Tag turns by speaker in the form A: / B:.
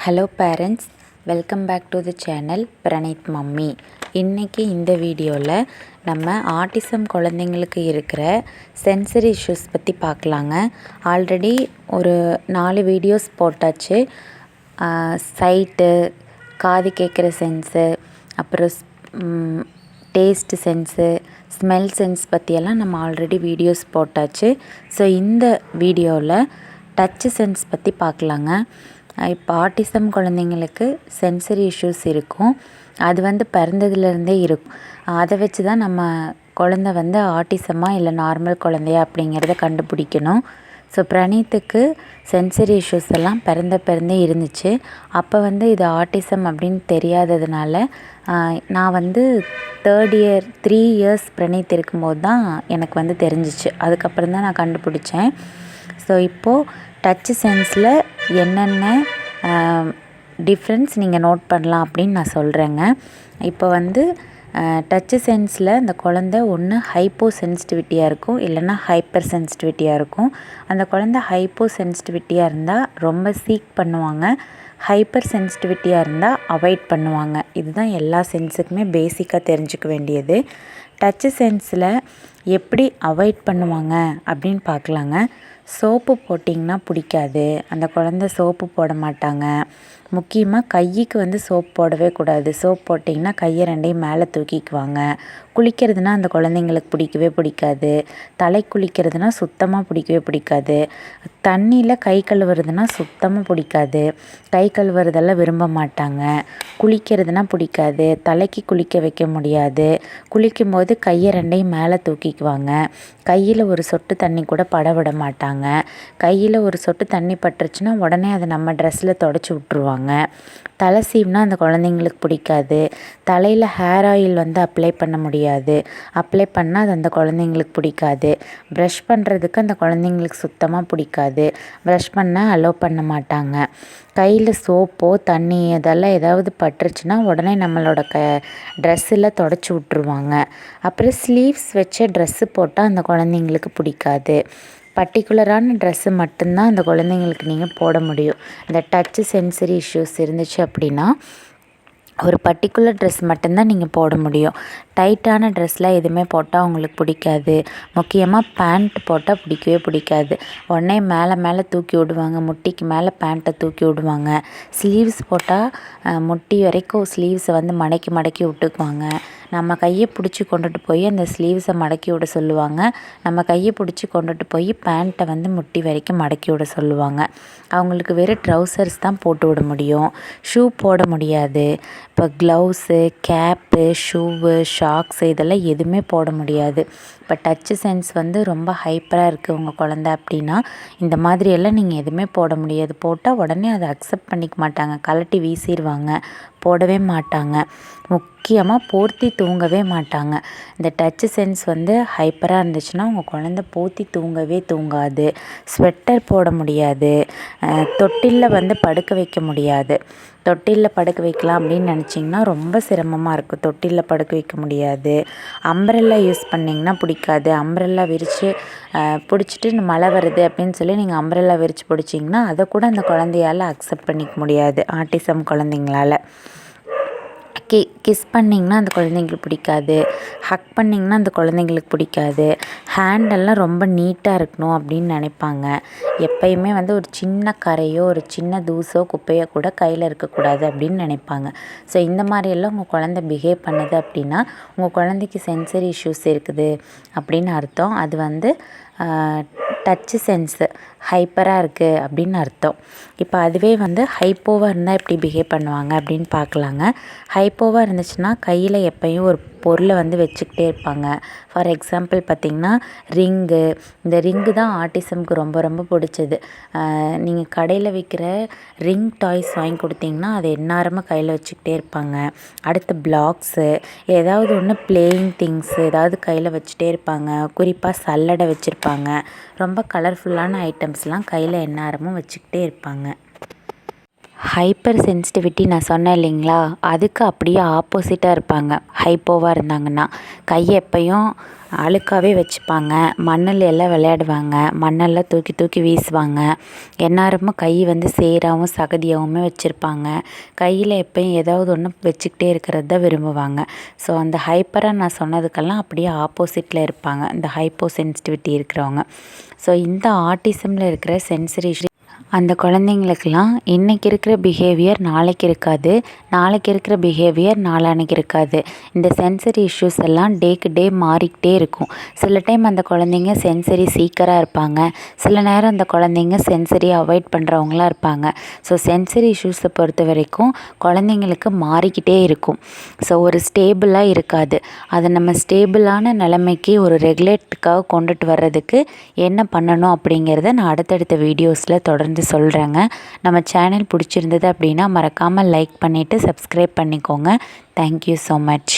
A: Hello parents, welcome back to the channel Praneeth mummy. இன்றைக்கி இந்த வீடியோவில் நம்ம ஆட்டிசம் குழந்தைங்களுக்கு இருக்கிற சென்சரி இஷ்யூஸ் பற்றி பார்க்கலாங்க. ஆல்ரெடி ஒரு 4 வீடியோஸ் போட்டாச்சு. சைட்டு, காது கேட்குற சென்ஸு, அப்புறம் டேஸ்ட் சென்ஸு, ஸ்மெல் சென்ஸ் பற்றியெல்லாம் நம்ம ஆல்ரெடி வீடியோஸ் போட்டாச்சு. ஸோ இந்த வீடியோவில் டச்சு சென்ஸ் பற்றி பார்க்கலாங்க. இப்போ ஆட்டிசம் குழந்தைங்களுக்கு சென்சரி இஷ்யூஸ் இருக்கும். அது பிறந்ததுலேருந்தே இருக்கும். அதை வச்சு தான் நம்ம குழந்த ஆட்டிசமா இல்லை நார்மல் குழந்தையா அப்படிங்கிறத கண்டுபிடிக்கணும். ஸோ பிரணீத்துக்கு சென்சரி இஷ்யூஸ் எல்லாம் பிறந்தே இருந்துச்சு. அப்போ இது ஆட்டிசம் அப்படின்னு தெரியாததுனால நான் 3rd year 3 years பிரணீத் இருக்கும்போது தான் எனக்கு தெரிஞ்சிச்சு. அதுக்கப்புறம் தான் நான் கண்டுபிடிச்சேன். ஸோ இப்போது டச்சு சென்ஸில் என்னென்ன டிஃப்ரென்ஸ் நீங்கள் நோட் பண்ணலாம் அப்படின்னு நான் சொல்கிறேங்க. இப்போ டச்சு சென்ஸில் அந்த குழந்தை ஒன்று ஹைப்போ சென்சிட்டிவிட்டியாக இருக்கும், இல்லைன்னா ஹைப்பர் சென்சிட்டிவிட்டியாக இருக்கும். அந்த குழந்தை ஹைப்போ சென்சிட்டிவிட்டியாக இருந்தால் ரொம்ப சீக் பண்ணுவாங்க, ஹைப்பர் சென்சிட்டிவிட்டியாக இருந்தால் அவாய்ட் பண்ணுவாங்க. இதுதான் எல்லா சென்ஸுக்குமே பேசிக்காக தெரிஞ்சுக்க வேண்டியது. டச்சு சென்ஸில் எப்படி அவாய்ட் பண்ணுவாங்க அப்படின்னு பார்க்கலாங்க. சோப்பு போட்டிங்கன்னா பிடிக்காது, அந்த குழந்த சோப்பு போட மாட்டாங்க. முக்கியமாக கைக்கு சோப்பு போடவே கூடாது. சோப் போட்டிங்கன்னா கையை 2ஐயும் மேலே தூக்கிக்குவாங்க. குளிக்கிறதுனா அந்த குழந்தைங்களுக்கு பிடிக்கவே பிடிக்காது. தலை குளிக்கிறதுனா சுத்தமாக பிடிக்கவே பிடிக்காது. தண்ணியில் கை கழுவுறதுனா சுத்தமாக பிடிக்காது. கை கழுவுறதெல்லாம் விரும்ப மாட்டாங்க. குளிக்கிறதுனா பிடிக்காது. தலைக்கு குளிக்க வைக்க முடியாது. குளிக்கும்போது கையை 2ஐயும் மேலே தூக்கிக்குவாங்க. கையில் ஒரு சொட்டு தண்ணி கூட பட விட மாட்டாங்க. கையில் ஒரு சொட்டு தண்ணி பட்டுருச்சுன்னா உடனே அதை நம்ம ட்ரெஸ்ஸில் தொடச்சி விட்ருவாங்க. தலை சீவுனா அந்த குழந்தைங்களுக்கு பிடிக்காது. தலையில் ஹேர் ஆயில் அப்ளை பண்ண முடியாது. அப்ளை பண்ணால் அது அந்த குழந்தைங்களுக்கு பிடிக்காது. ப்ரஷ் பண்ணுறதுக்கு அந்த குழந்தைங்களுக்கு சுத்தமாக பிடிக்காது. ப்ரஷ் பண்ணால் அலோவ் பண்ண மாட்டாங்க. கையில் சோப்போ தண்ணி அதெல்லாம் ஏதாவது பட்டுருச்சுன்னா உடனே நம்மளோட ட்ரெஸ்ஸில் தொடச்சி விட்ருவாங்க. அப்புறம் ஸ்லீவ்ஸ் வச்ச ட்ரெஸ்ஸு போட்டால் அந்த குழந்தைங்களுக்கு பிடிக்காது. பர்டிகுலரான ட்ரெஸ்ஸு மட்டும்தான் அந்த குழந்தைங்களுக்கு நீங்கள் போட முடியும். இந்த டச்சு சென்சரி இஷ்யூஸ் இருந்துச்சு அப்படின்னா ஒரு பர்டிகுலர் ட்ரெஸ் மட்டும்தான் நீங்கள் போட முடியும். டைட்டான ட்ரெஸ்லாம் எதுவுமே போட்டால் அவங்களுக்கு பிடிக்காது. முக்கியமாக பேண்ட் போட்டால் பிடிக்கவே பிடிக்காது. உடனே மேலே தூக்கி விடுவாங்க. முட்டிக்கு மேலே பேண்ட்டை தூக்கி விடுவாங்க. ஸ்லீவ்ஸ் போட்டால் முட்டி வரைக்கும் ஸ்லீவ்ஸை மடக்கி விட்டுக்குவாங்க. நம்ம கையை பிடிச்சி கொண்டுட்டு போய் அந்த ஸ்லீவ்ஸை மடக்கி விட சொல்லுவாங்க. நம்ம கையை பிடிச்சி கொண்டுட்டு போய் பேண்ட்டை முட்டி வரைக்கும் மடக்கி விட சொல்லுவாங்க. அவங்களுக்கு வெறும் ட்ரௌசர்ஸ் தான் போட்டு விட முடியும். ஷூ போட முடியாது. இப்போ க்ளவுஸு, கேப்பு, ஷூவு, ஷாக்ஸு இதெல்லாம் எதுவுமே போட முடியாது. இப்போ டச்சு சென்ஸ் ரொம்ப ஹைப்பராக இருக்குது உங்கள் குழந்த அப்படின்னா இந்த மாதிரியெல்லாம் நீங்கள் எதுவுமே போட முடியாது. போட்டால் உடனே அதை அக்செப்ட் பண்ணிக்க மாட்டாங்க. கழட்டி வீசிடுவாங்க. போடவே மாட்டாங்க. முக்கியமாக போர்த்தி தூங்கவே மாட்டாங்க. இந்த டச்சு சென்ஸ் ஹைப்பராக இருந்துச்சுன்னா உங்கள் குழந்த போர்த்தி தூங்கவே தூங்காது. ஸ்வெட்டர் போட முடியாது. தொட்டிலில் படுக்க வைக்க முடியாது. தொட்டிலில் படுக்க வைக்கலாம் அப்படின்னு நினச்சிங்கன்னா ரொம்ப சிரமமாக இருக்கும். தொட்டிலில் படுக்க வைக்க முடியாது. அம்ப்ரெல்லா யூஸ் பண்ணிங்கன்னா பிடிக்காது. அம்ப்ரெல்லா விரித்து பிடிச்சிட்டு மழை வருது அப்படின்னு சொல்லி நீங்கள் அம்ப்ரெல்லா விரித்து பிடிச்சிங்கன்னா அதை கூட அந்த குழந்தையால் அக்செப்ட் பண்ணிக்க முடியாது. ஆட்டிசம் குழந்தைங்களால் கிஸ் பண்ணிங்கன்னா அந்த குழந்தைங்களுக்கு பிடிக்காது. ஹக் பண்ணிங்கன்னா அந்த குழந்தைங்களுக்கு பிடிக்காது. ஹேண்டெல்லாம் ரொம்ப நீட்டாக இருக்கணும் அப்படின்னு நினைப்பாங்க. எப்பயுமே ஒரு சின்ன கரையோ ஒரு சின்ன தூசோ குப்பையோ கூட கையில் இருக்கக்கூடாது அப்படின்னு நினைப்பாங்க. ஸோ இந்த மாதிரியெல்லாம் உங்கள் குழந்தை பிஹேவ் பண்ணுது அப்படின்னா உங்கள் குழந்தைக்கு சென்சரி இஷ்யூஸ் இருக்குது அப்படின்னு அர்த்தம். அது டச்சு சென்ஸு ஹைப்பராக இருக்குது அப்படின்னு அர்த்தம். இப்போ அதுவே ஹைப்போவாக இருந்தால் எப்படி பிஹேவ் பண்ணுவாங்க அப்படின்னு பார்க்கலாங்க. ஹைப்போவாக இருந்துச்சுன்னா கையில் எப்பயும் ஒரு பொருளை வச்சுக்கிட்டே இருப்பாங்க. ஃபார் எக்ஸாம்பிள் பார்த்திங்கன்னா ரிங்கு. இந்த ரிங்கு தான் ஆட்டிசம்க்கு ரொம்ப ரொம்ப பிடிச்சது. நீங்கள் கடையில் விற்கிற ரிங் டாய்ஸ் வாங்கி கொடுத்தீங்கன்னா அதை எந்நேரமும் கையில் வச்சுக்கிட்டே இருப்பாங்க. அடுத்து பிளாக்ஸு, ஏதாவது ஒன்று பிளேயிங் திங்ஸு ஏதாவது கையில் வச்சுட்டே இருப்பாங்க. குறிப்பாக சல்லடை வச்சுருப்பாங்க. ரொம்ப கலர்ஃபுல்லான ஐட்டம்ஸ்லாம் கையில் எந்நேரமும் வச்சுக்கிட்டே இருப்பாங்க. ஹைப்பர் சென்சிட்டிவிட்டி நான் சொன்னேன் இல்லைங்களா, அதுக்கு அப்படியே ஆப்போசிட்டாக இருப்பாங்க. ஹைப்போவாக இருந்தாங்கன்னா கையை எப்பயும் அழுக்காகவே வச்சுப்பாங்க. மண்ணில் எல்லாம் விளையாடுவாங்க. மண்ணெல்லாம் தூக்கி தூக்கி வீசுவாங்க. எந்நேரமும் கை வந்து சேராகவும் சகதியாகவுமே வச்சுருப்பாங்க. கையில் எப்போயும் ஏதாவது ஒன்று வச்சுக்கிட்டே இருக்கிறது தான் விரும்புவாங்க. ஸோ அந்த ஹைப்பராக நான் சொன்னதுக்கெல்லாம் அப்படியே ஆப்போசிட்டில் இருப்பாங்க இந்த ஹைப்போ சென்சிட்டிவிட்டி இருக்கிறவங்க. ஸோ இந்த ஆட்டிசமில் இருக்கிற சென்சரி அந்த குழந்தைங்களுக்கெல்லாம் இன்றைக்கி இருக்கிற பிஹேவியர் நாளைக்கு இருக்காது, நாளைக்கு இருக்கிற பிஹேவியர் நாளான்னைக்கு இருக்காது. இந்த சென்சரி இஷ்யூஸ் எல்லாம் டேக்கு டே மாறிக்கிட்டே இருக்கும். சில டைம் அந்த குழந்தைங்க சென்சரி சீக்கராக இருப்பாங்க, சில நேரம் அந்த குழந்தைங்க சென்சரி அவாய்ட் பண்ணுறவங்களாம் இருப்பாங்க. ஸோ சென்சரி இஷ்யூஸை பொறுத்த வரைக்கும் குழந்தைங்களுக்கு மாறிக்கிட்டே இருக்கும். ஸோ ஒரு ஸ்டேபிளாக இருக்காது. அதை நம்ம ஸ்டேபிளான நிலைமைக்கு ஒரு ரெகுலேட்டுக்காக கொண்டுட்டு வர்றதுக்கு என்ன பண்ணணும் அப்படிங்கிறத நான் அடுத்தடுத்த வீடியோஸில் தொடர்ந்து சொல்கிறேங்க. நம்ம சேனல் பிடிச்சிருந்தது அப்படின்னா மறக்காமல் லைக் பண்ணிவிட்டு சப்ஸ்கிரைப் பண்ணிக்கோங்க. Thank you so much.